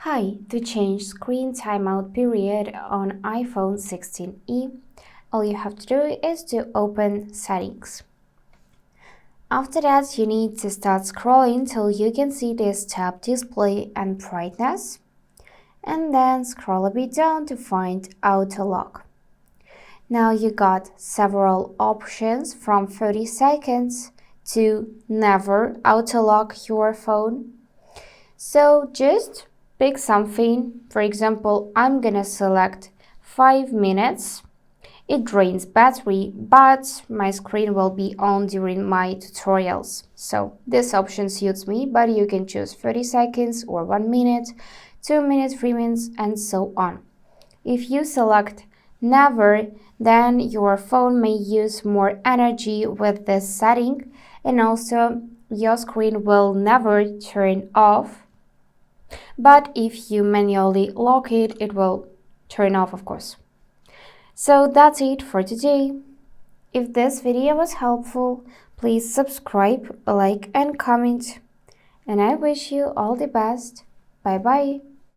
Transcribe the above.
Hi, to change screen timeout period on iPhone 16e, all you have to do is to open Settings. After that, you need to start scrolling till you can see this tab Display and Brightness, and then scroll a bit down to find Auto Lock. Now you got several options from 30 seconds to never auto lock your phone. So just pick something. For example, I'm gonna select 5 minutes. It drains battery, but my screen will be on during my tutorials. So this option suits me, but you can choose 30 seconds or 1 minute, 2 minutes, 3 minutes, and so on. If you select never, then your phone may use more energy with this setting, and also your screen will never turn off. But if you manually lock it, it will turn off, of course. So that's it for today. If this video was helpful, please subscribe, like, and comment. And I wish you all the best. Bye bye.